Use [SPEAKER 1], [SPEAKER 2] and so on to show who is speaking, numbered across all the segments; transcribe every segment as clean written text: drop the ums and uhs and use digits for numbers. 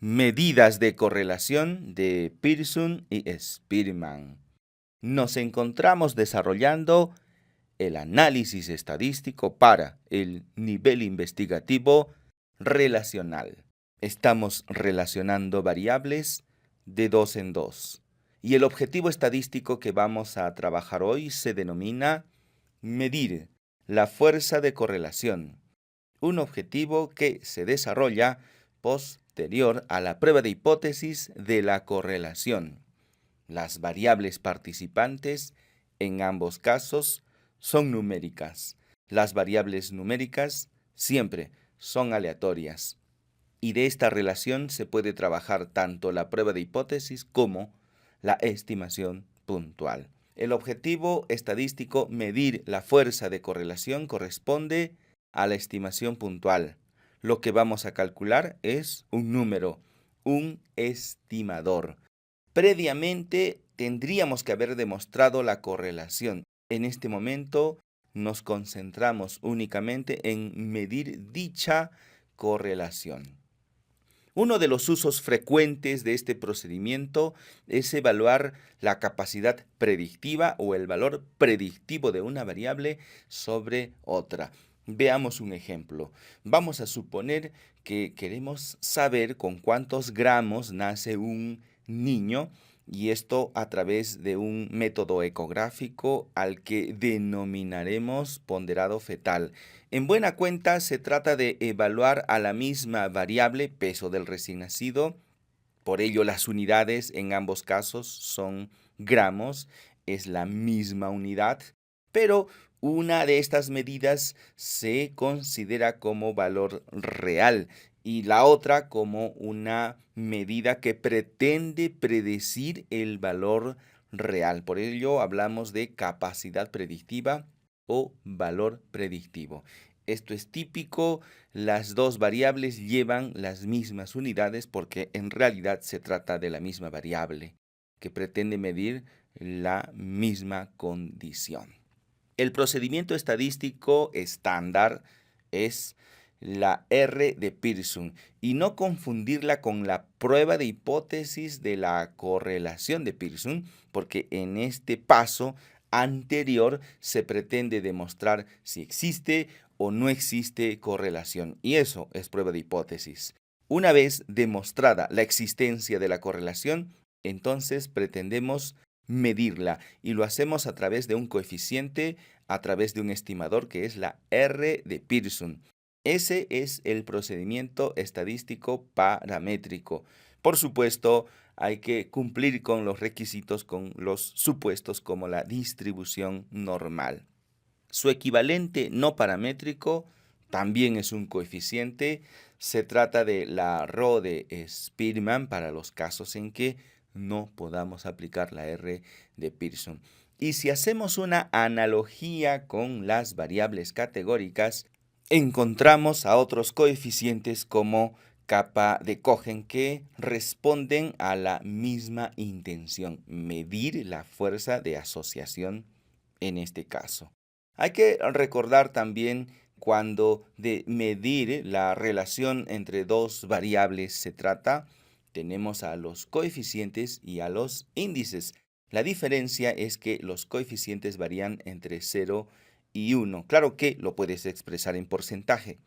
[SPEAKER 1] Medidas de correlación de Pearson y Spearman. Nos encontramos desarrollando el análisis estadístico para el nivel investigativo relacional. Estamos relacionando variables de dos en dos. Y el objetivo estadístico que vamos a trabajar hoy se denomina medir la fuerza de correlación, un objetivo que se desarrolla posterior a la prueba de hipótesis de la correlación. Las variables participantes en ambos casos son numéricas. Las variables numéricas siempre son aleatorias. Y de esta relación se puede trabajar tanto la prueba de hipótesis como la estimación puntual. El objetivo estadístico, medir la fuerza de correlación, corresponde a la estimación puntual. Lo que vamos a calcular es un número, un estimador. Previamente tendríamos que haber demostrado la correlación. En este momento nos concentramos únicamente en medir dicha correlación. Uno de los usos frecuentes de este procedimiento es evaluar la capacidad predictiva o el valor predictivo de una variable sobre otra. Veamos un ejemplo. Vamos a suponer que queremos saber con cuántos gramos nace un niño, y esto a través de un método ecográfico al que denominaremos ponderado fetal. En buena cuenta se trata de evaluar a la misma variable peso del recién nacido. Por ello las unidades en ambos casos son gramos, es la misma unidad, pero una de estas medidas se considera como valor real y la otra como una medida que pretende predecir el valor real. Por ello hablamos de capacidad predictiva o valor predictivo. Esto es típico, las dos variables llevan las mismas unidades porque en realidad se trata de la misma variable que pretende medir la misma condición. El procedimiento estadístico estándar es la R de Pearson y no confundirla con la prueba de hipótesis de la correlación de Pearson, porque en este paso anterior se pretende demostrar si existe o no existe correlación, y eso es prueba de hipótesis. Una vez demostrada la existencia de la correlación, entonces pretendemos medirla y lo hacemos a través de un coeficiente, a través de un estimador que es la R de Pearson. Ese es el procedimiento estadístico paramétrico. Por supuesto, hay que cumplir con los requisitos, con los supuestos como la distribución normal. Su equivalente no paramétrico también es un coeficiente. Se trata de la ρ de Spearman para los casos en que no podamos aplicar la R de Pearson. Y si hacemos una analogía con las variables categóricas, encontramos a otros coeficientes como capa de Cohen que responden a la misma intención, medir la fuerza de asociación en este caso. Hay que recordar también cuando de medir la relación entre dos variables se trata, tenemos a los coeficientes y a los índices. La diferencia es que los coeficientes varían entre 0 y 1. Claro que lo puedes expresar en porcentaje,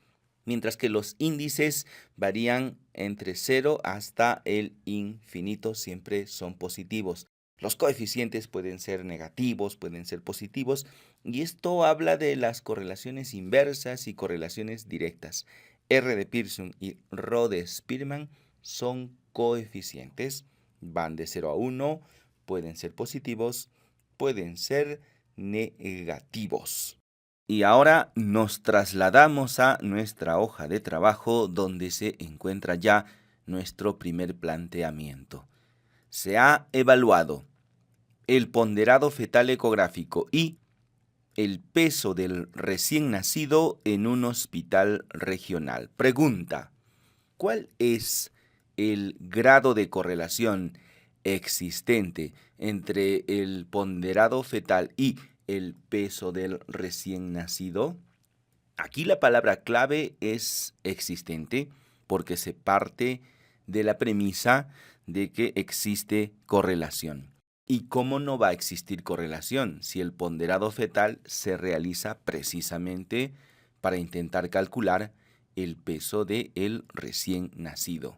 [SPEAKER 1] mientras que los índices varían entre 0 hasta el infinito, siempre son positivos. Los coeficientes pueden ser negativos, pueden ser positivos, y esto habla de las correlaciones inversas y correlaciones directas. R de Pearson y ρ de Spearman son coeficientes, van de 0 a 1, pueden ser positivos, pueden ser negativos. Y ahora nos trasladamos a nuestra hoja de trabajo donde se encuentra ya nuestro primer planteamiento. Se ha evaluado el ponderado fetal ecográfico y el peso del recién nacido en un hospital regional. Pregunta: ¿cuál es el grado de correlación existente entre el ponderado fetal y el peso del recién nacido? Aquí la palabra clave es existente porque se parte de la premisa de que existe correlación. ¿Y cómo no va a existir correlación si el ponderado fetal se realiza precisamente para intentar calcular el peso del recién nacido?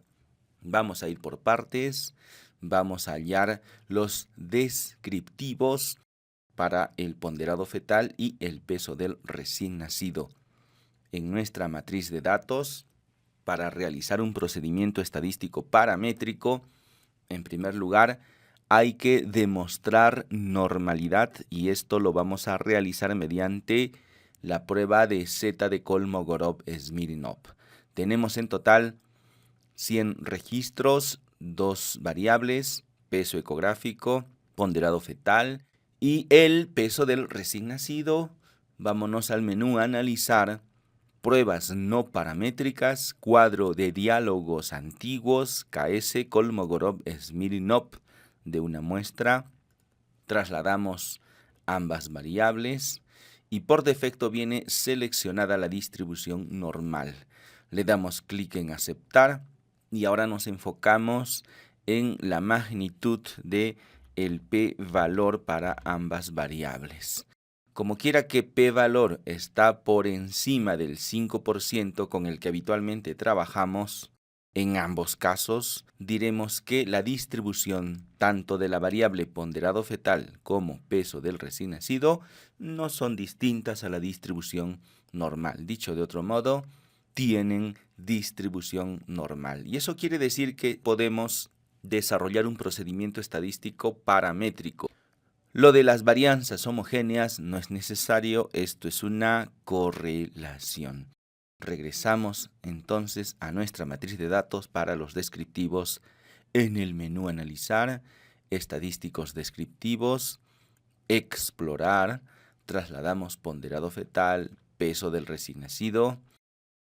[SPEAKER 1] Vamos a ir por partes, vamos a hallar los descriptivos para el ponderado fetal y el peso del recién nacido. En nuestra matriz de datos, para realizar un procedimiento estadístico paramétrico, en primer lugar, hay que demostrar normalidad y esto lo vamos a realizar mediante la prueba de Z de Kolmogorov-Smirnov. Tenemos en total 100 registros, 2 variables, peso ecográfico, ponderado fetal y el peso del recién nacido. Vámonos al menú Analizar, pruebas no paramétricas, cuadro de diálogos antiguos, KS Kolmogorov-Smirnov de una muestra. Trasladamos ambas variables y por defecto viene seleccionada la distribución normal. Le damos clic en aceptar y ahora nos enfocamos en la magnitud de el p-valor para ambas variables. Como quiera que p-valor está por encima del 5% con el que habitualmente trabajamos, en ambos casos diremos que la distribución tanto de la variable ponderado fetal como peso del recién nacido no son distintas a la distribución normal. Dicho de otro modo, tienen distribución normal. Y eso quiere decir que podemos desarrollar un procedimiento estadístico paramétrico. Lo de las varianzas homogéneas no es necesario, esto es una correlación. Regresamos entonces a nuestra matriz de datos para los descriptivos. En el menú Analizar, Estadísticos descriptivos, Explorar, trasladamos ponderado fetal, peso del recién nacido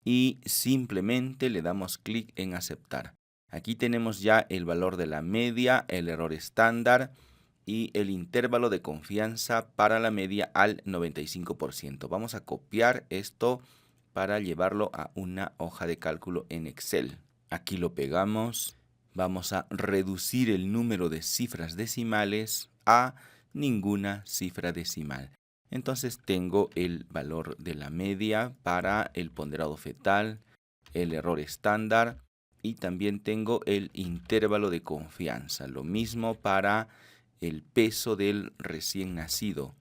[SPEAKER 1] y simplemente le damos clic en Aceptar. Aquí tenemos ya el valor de la media, el error estándar y el intervalo de confianza para la media al 95%. Vamos a copiar esto para llevarlo a una hoja de cálculo en Excel. Aquí lo pegamos. Vamos a reducir el número de cifras decimales a ninguna cifra decimal. Entonces tengo el valor de la media para el ponderado fetal, el error estándar y también tengo el intervalo de confianza. Lo mismo para el peso del recién nacido,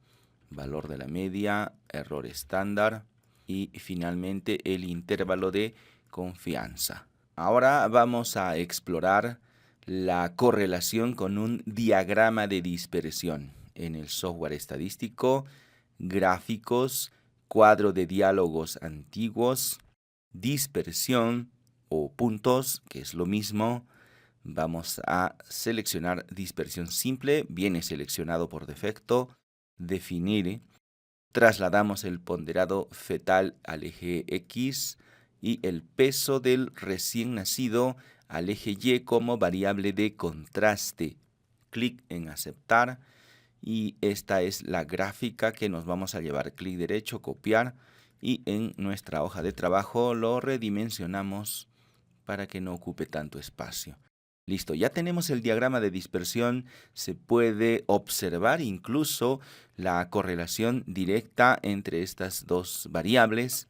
[SPEAKER 1] valor de la media, error estándar y finalmente el intervalo de confianza. Ahora vamos a explorar la correlación con un diagrama de dispersión. En el software estadístico, gráficos, cuadro de diálogos antiguos, dispersión o puntos, que es lo mismo. Vamos a seleccionar dispersión simple, viene seleccionado por defecto, definir. Trasladamos el ponderado fetal al eje X y el peso del recién nacido al eje Y como variable de contraste. Clic en aceptar y esta es la gráfica que nos vamos a llevar. Clic derecho, copiar y en nuestra hoja de trabajo lo redimensionamos para que no ocupe tanto espacio. Listo, ya tenemos el diagrama de dispersión, se puede observar incluso la correlación directa entre estas dos variables.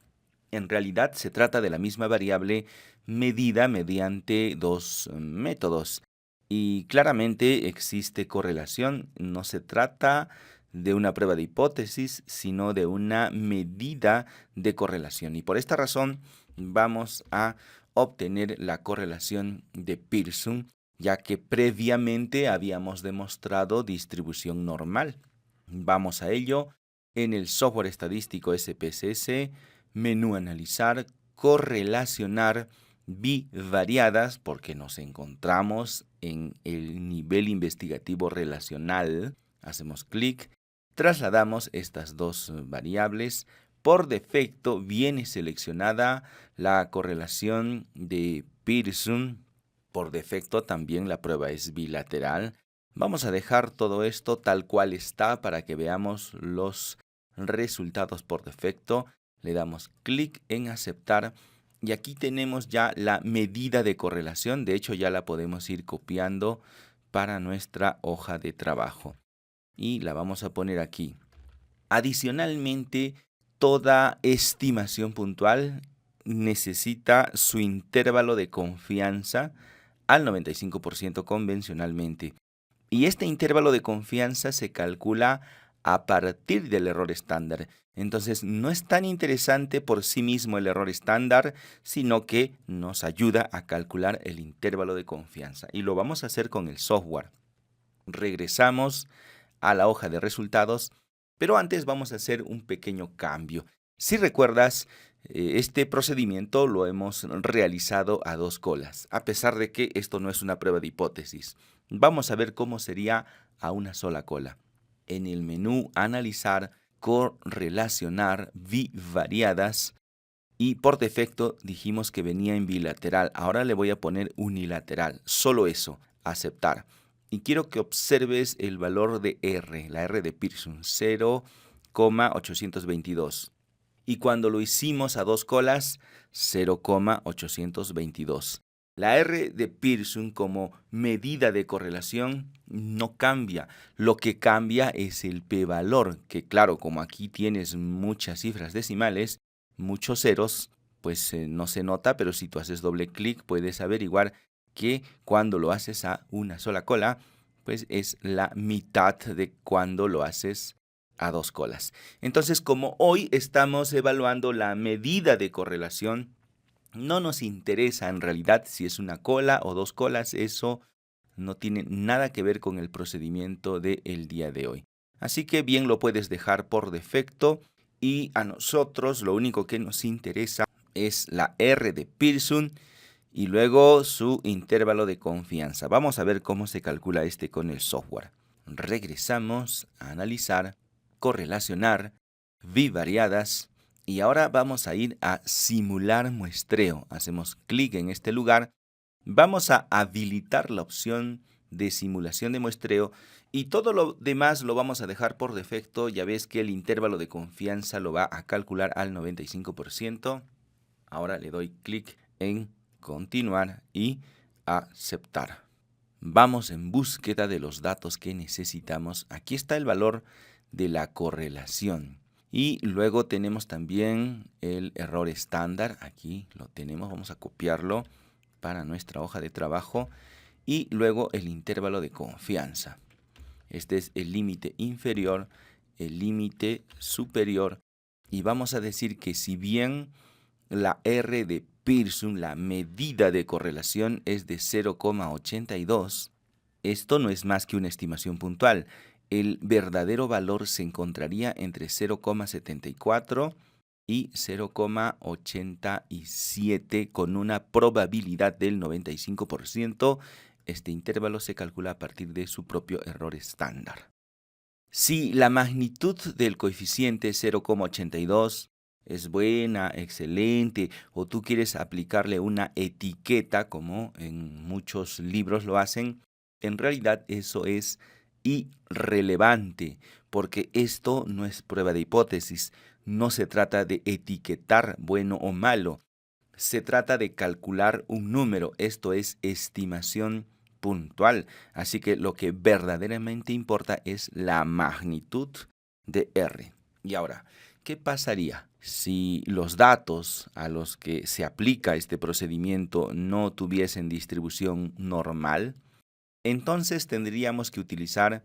[SPEAKER 1] En realidad se trata de la misma variable medida mediante dos métodos. Y claramente existe correlación, no se trata de una prueba de hipótesis, sino de una medida de correlación. Y por esta razón vamos a obtener la correlación de Pearson, ya que previamente habíamos demostrado distribución normal. Vamos a ello en el software estadístico SPSS, menú Analizar, correlacionar bivariadas, porque nos encontramos en el nivel investigativo relacional. Hacemos clic, trasladamos estas dos variables. Por defecto viene seleccionada la correlación de Pearson. Por defecto también la prueba es bilateral. Vamos a dejar todo esto tal cual está para que veamos los resultados por defecto. Le damos clic en aceptar Y aquí tenemos ya la medida de correlación. De hecho, ya la podemos ir copiando para nuestra hoja de trabajo. Y la vamos a poner aquí. Adicionalmente, toda estimación puntual necesita su intervalo de confianza al 95% convencionalmente. Y este intervalo de confianza se calcula a partir del error estándar. Entonces, no es tan interesante por sí mismo el error estándar, sino que nos ayuda a calcular el intervalo de confianza. Y lo vamos a hacer con el software. Regresamos a la hoja de resultados, pero antes vamos a hacer un pequeño cambio. Si recuerdas, este procedimiento lo hemos realizado a 2 colas, a pesar de que esto no es una prueba de hipótesis. Vamos a ver cómo sería a una sola cola. En el menú Analizar, Correlacionar, Bivariadas, y por defecto dijimos que venía en bilateral. Ahora le voy a poner unilateral. Solo eso, aceptar. Y quiero que observes el valor de R, la R de Pearson, 0,822. Y cuando lo hicimos a 2 colas, 0,822. La R de Pearson como medida de correlación no cambia. Lo que cambia es el p-valor, que claro, como aquí tienes muchas cifras decimales, muchos ceros, pues no se nota, pero si tú haces doble clic puedes averiguar que cuando lo haces a una sola cola, pues es la mitad de cuando lo haces a 2 colas. Entonces, como hoy estamos evaluando la medida de correlación, no nos interesa en realidad si es una cola o 2 colas, eso no tiene nada que ver con el procedimiento del día de hoy. Así que bien lo puedes dejar por defecto y a nosotros lo único que nos interesa es la R de Pearson y luego su intervalo de confianza. Vamos a ver cómo se calcula este con el software. Regresamos a Analizar, Correlacionar, Bivariadas. Y ahora vamos a ir a simular muestreo. Hacemos clic en este lugar. Vamos a habilitar la opción de simulación de muestreo y todo lo demás lo vamos a dejar por defecto. Ya ves que el intervalo de confianza lo va a calcular al 95%. Ahora le doy clic en continuar y aceptar. Vamos en búsqueda de los datos que necesitamos. Aquí está el valor de la correlación. Y luego tenemos también el error estándar. Aquí lo tenemos, vamos a copiarlo para nuestra hoja de trabajo. Y luego el intervalo de confianza. Este es el límite inferior, el límite superior. Y vamos a decir que si bien la R de Pearson, la medida de correlación, es de 0,82, esto no es más que una estimación puntual. El verdadero valor se encontraría entre 0,74 y 0,87 con una probabilidad del 95%. Este intervalo se calcula a partir de su propio error estándar. Si la magnitud del coeficiente 0,82 es buena, excelente, o tú quieres aplicarle una etiqueta, como en muchos libros lo hacen, en realidad eso es irrelevante, porque esto no es prueba de hipótesis, no se trata de etiquetar bueno o malo, se trata de calcular un número, esto es estimación puntual, así que lo que verdaderamente importa es la magnitud de R. Y ahora, ¿qué pasaría si los datos a los que se aplica este procedimiento no tuviesen distribución normal? Entonces tendríamos que utilizar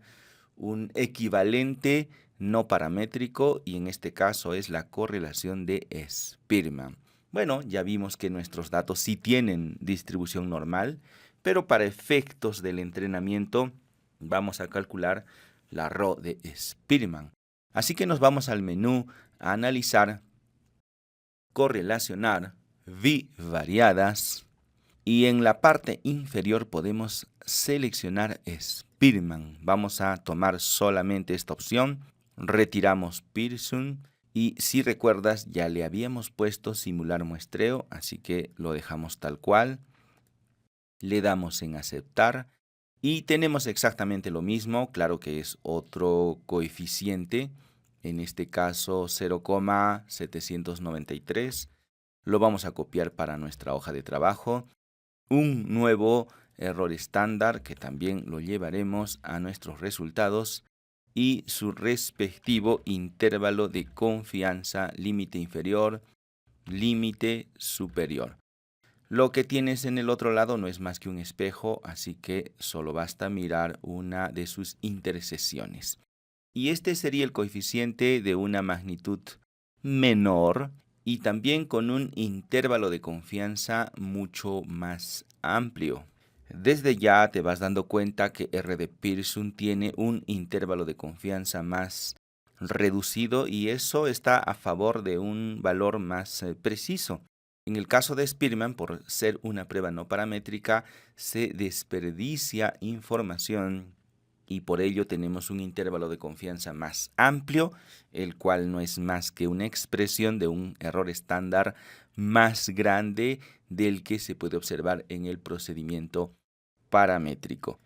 [SPEAKER 1] un equivalente no paramétrico y en este caso es la correlación de Spearman. Bueno, ya vimos que nuestros datos sí tienen distribución normal, pero para efectos del entrenamiento vamos a calcular la RO de Spearman. Así que nos vamos al menú a Analizar, Correlacionar, Bivariadas y en la parte inferior podemos seleccionar Spearman. Vamos a tomar solamente esta opción, retiramos Pearson y si recuerdas ya le habíamos puesto simular muestreo, así que lo dejamos tal cual. Le damos en aceptar y tenemos exactamente lo mismo, claro que es otro coeficiente, en este caso 0,793. lo vamos a copiar para nuestra hoja de trabajo. Un nuevo error estándar que también lo llevaremos a nuestros resultados y su respectivo intervalo de confianza, límite inferior, límite superior. Lo que tienes en el otro lado no es más que un espejo, así que solo basta mirar una de sus intersecciones. Y este sería el coeficiente de una magnitud menor y también con un intervalo de confianza mucho más amplio. Desde ya te vas dando cuenta que R de Pearson tiene un intervalo de confianza más reducido y eso está a favor de un valor más preciso. En el caso de Spearman, por ser una prueba no paramétrica, se desperdicia información y por ello tenemos un intervalo de confianza más amplio, el cual no es más que una expresión de un error estándar más grande del que se puede observar en el procedimiento paramétrico.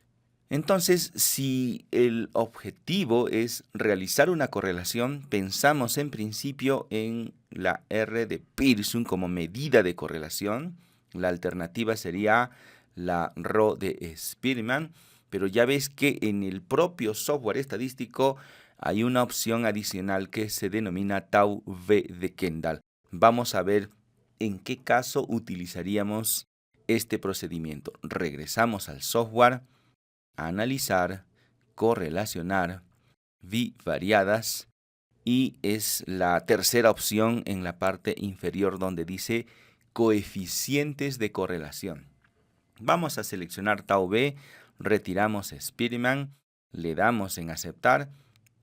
[SPEAKER 1] Entonces, si el objetivo es realizar una correlación, pensamos en principio en la R de Pearson como medida de correlación. La alternativa sería la Rho de Spearman, pero ya ves que en el propio software estadístico hay una opción adicional que se denomina Tau V de Kendall. Vamos a ver en qué caso utilizaríamos este procedimiento. Regresamos al software, analizar, correlacionar, bivariadas, y es la tercera opción en la parte inferior donde dice coeficientes de correlación. Vamos a seleccionar Tau V, retiramos Spearman, le damos en aceptar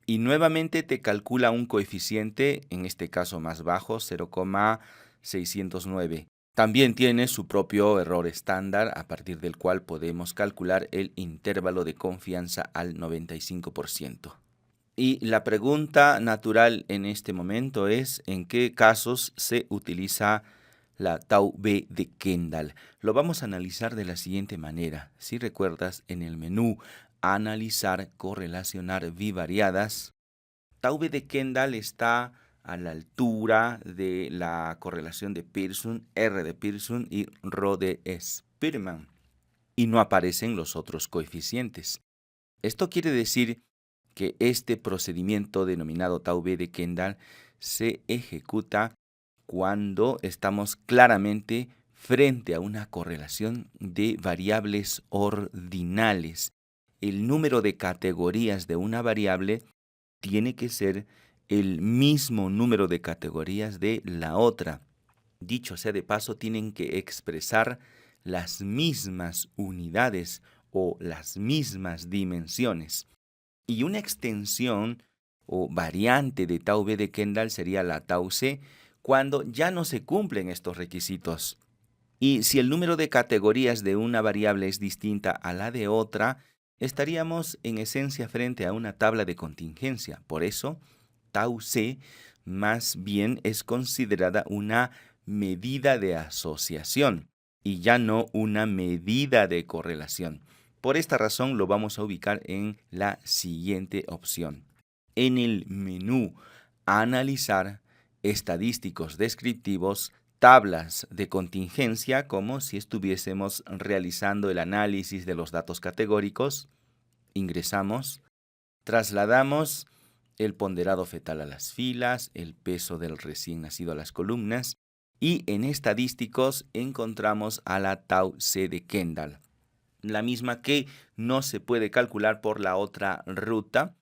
[SPEAKER 1] y nuevamente te calcula un coeficiente, en este caso más bajo, 0,609. También tiene su propio error estándar a partir del cual podemos calcular el intervalo de confianza al 95%. Y la pregunta natural en este momento es ¿en qué casos se utiliza la Tau V de Kendall? Lo vamos a analizar de la siguiente manera. Si recuerdas, en el menú Analizar, correlacionar bivariadas, Tau V de Kendall está a la altura de la correlación de Pearson, R de Pearson y Rho de Spearman, y no aparecen los otros coeficientes. Esto quiere decir que este procedimiento denominado Tau V de Kendall se ejecuta cuando estamos claramente frente a una correlación de variables ordinales. El número de categorías de una variable tiene que ser el mismo número de categorías de la otra. Dicho sea de paso, tienen que expresar las mismas unidades o las mismas dimensiones. Y una extensión o variante de Tau V de Kendall sería la Tau C cuando ya no se cumplen estos requisitos. Y si el número de categorías de una variable es distinta a la de otra, estaríamos en esencia frente a una tabla de contingencia. Por eso, Tau C más bien es considerada una medida de asociación y ya no una medida de correlación. Por esta razón lo vamos a ubicar en la siguiente opción. En el menú Analizar, estadísticos descriptivos, tablas de contingencia, como si estuviésemos realizando el análisis de los datos categóricos, ingresamos, trasladamos el ponderado fetal a las filas, el peso del recién nacido a las columnas, y en estadísticos encontramos a la Tau C de Kendall, la misma que no se puede calcular por la otra ruta.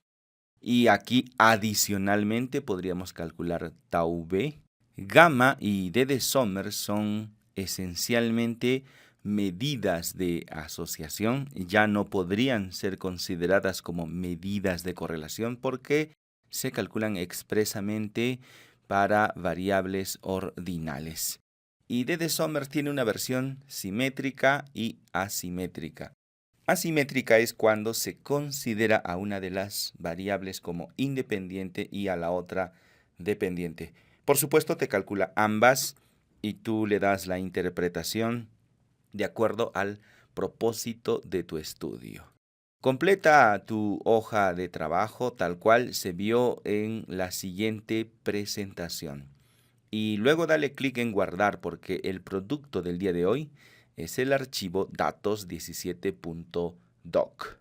[SPEAKER 1] Y aquí adicionalmente podríamos calcular Tau V. Gamma y D de Sommer son esencialmente medidas de asociación. Ya no podrían ser consideradas como medidas de correlación porque se calculan expresamente para variables ordinales. Y D de Sommer tiene una versión simétrica y asimétrica. Asimétrica es cuando se considera a una de las variables como independiente y a la otra dependiente. Por supuesto, te calcula ambas y tú le das la interpretación de acuerdo al propósito de tu estudio. Completa tu hoja de trabajo tal cual se vio en la siguiente presentación. y luego dale clic en guardar porque el producto del día de hoy es el archivo datos17.doc.